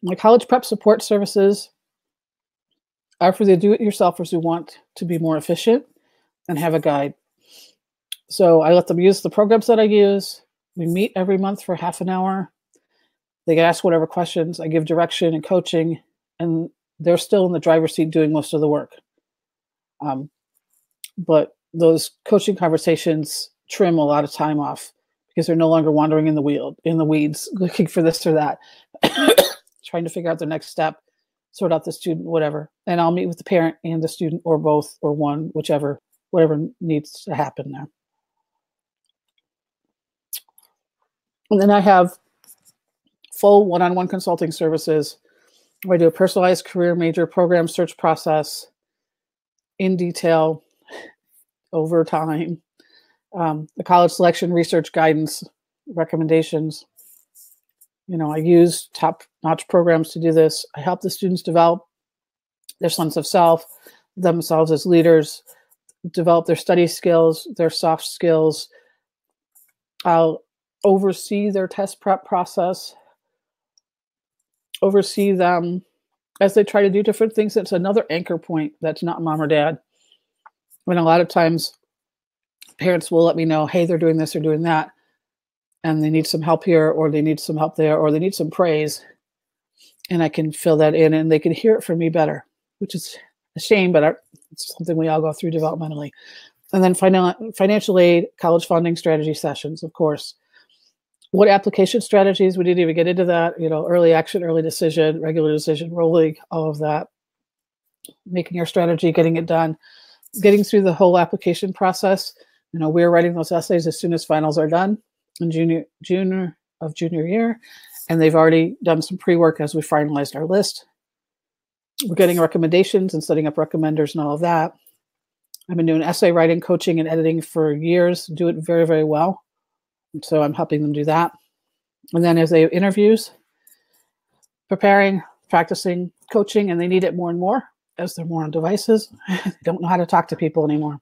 My college prep support services are for the do-it-yourselfers who want to be more efficient and have a guide. So I let them use the programs that I use. We meet every month for half an hour. They can ask whatever questions. I give direction and coaching, and they're still in the driver's seat doing most of the work. But those coaching conversations trim a lot of time off because they're no longer wandering in the weeds, looking for this or that, trying to figure out the next step, sort out the student, whatever. And I'll meet with the parent and the student, or both, or one, whatever needs to happen there. And then I have full one-on-one consulting services where I do a personalized career major program search process in detail over time, the college selection research guidance recommendations. I use top-notch programs to do this. I help the students develop their sense of self, themselves as leaders, develop their study skills, their soft skills. I'll oversee their test prep process, oversee them as they try to do different things. That's another anchor point that's not mom or dad. And a lot of times parents will let me know, hey, they're doing this or doing that, and they need some help here, or they need some help there, or they need some praise. And I can fill that in, and they can hear it from me better, which is a shame, but it's something we all go through developmentally. And then financial aid, college funding strategy sessions, of course. What application strategies? We didn't even get into that. Early action, early decision, regular decision, rolling, all of that. Making your strategy, getting it done, getting through the whole application process. We're writing those essays as soon as finals are done in June of junior year, and they've already done some pre-work as we finalized our list. We're getting recommendations and setting up recommenders and all of that. I've been doing essay writing, coaching, and editing for years, do it very, very well. And so I'm helping them do that. And then as they have interviews, preparing, practicing, coaching, and they need it more and more as they're more on devices. They don't know how to talk to people anymore.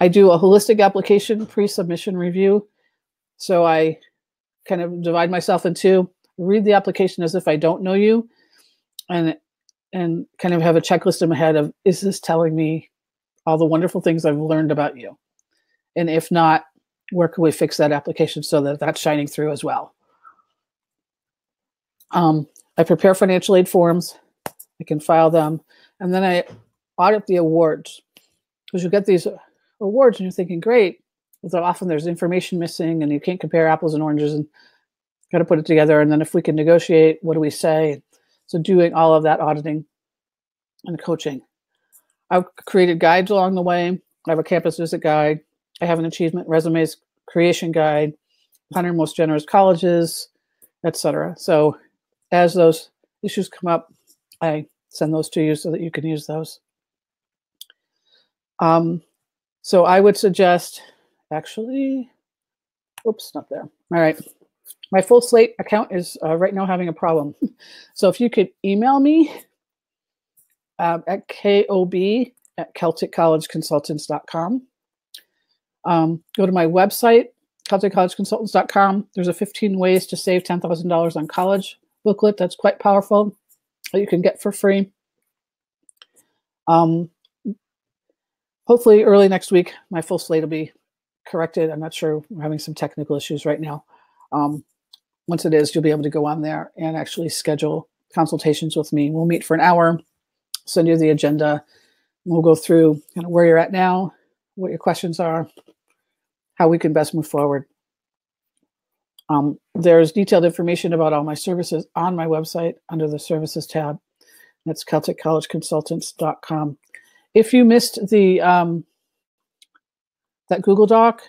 I do a holistic application pre-submission review. So I kind of divide myself in two, read the application as if I don't know you, and kind of have a checklist in my head of, is this telling me all the wonderful things I've learned about you? And if not, where can we fix that application so that that's shining through as well? I prepare financial aid forms. I can file them. And then I audit the awards, because you get these awards and you're thinking, great, but often there's information missing and you can't compare apples and oranges, and got to put it together. And then if we can negotiate, what do we say? So doing all of that auditing and coaching. I've created guides along the way. I have a campus visit guide. I have an achievement resumes creation guide, 100 most generous colleges, etc. So as those issues come up, I send those to you so that you can use those. So I would suggest, actually, oops, not there. All right. My full slate account is right now having a problem. So if you could email me at kob@celticcollegeconsultants.com. Go to my website, celticcollegeconsultants.com. There's a 15 ways to save $10,000 on college booklet that's quite powerful that you can get for free. Hopefully early next week, my full slate will be corrected. I'm not sure. We're having some technical issues right now. Once it is, you'll be able to go on there and actually schedule consultations with me. We'll meet for an hour, send you the agenda. We'll go through kind of where you're at now, what your questions are, how we can best move forward. There's detailed information about all my services on my website under the services tab. That's CelticCollegeConsultants.com. If you missed the that Google Doc,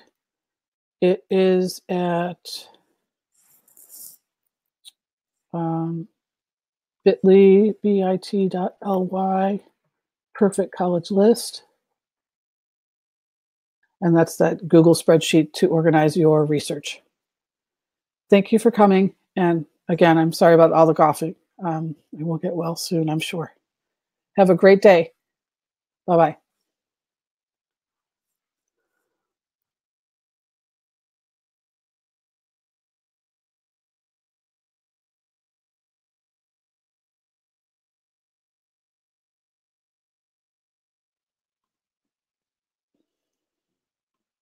it is at bit.ly, perfect college list. And that's that Google spreadsheet to organize your research. Thank you for coming. And again, I'm sorry about all the coughing. I will get well soon, I'm sure. Have a great day. Bye-bye.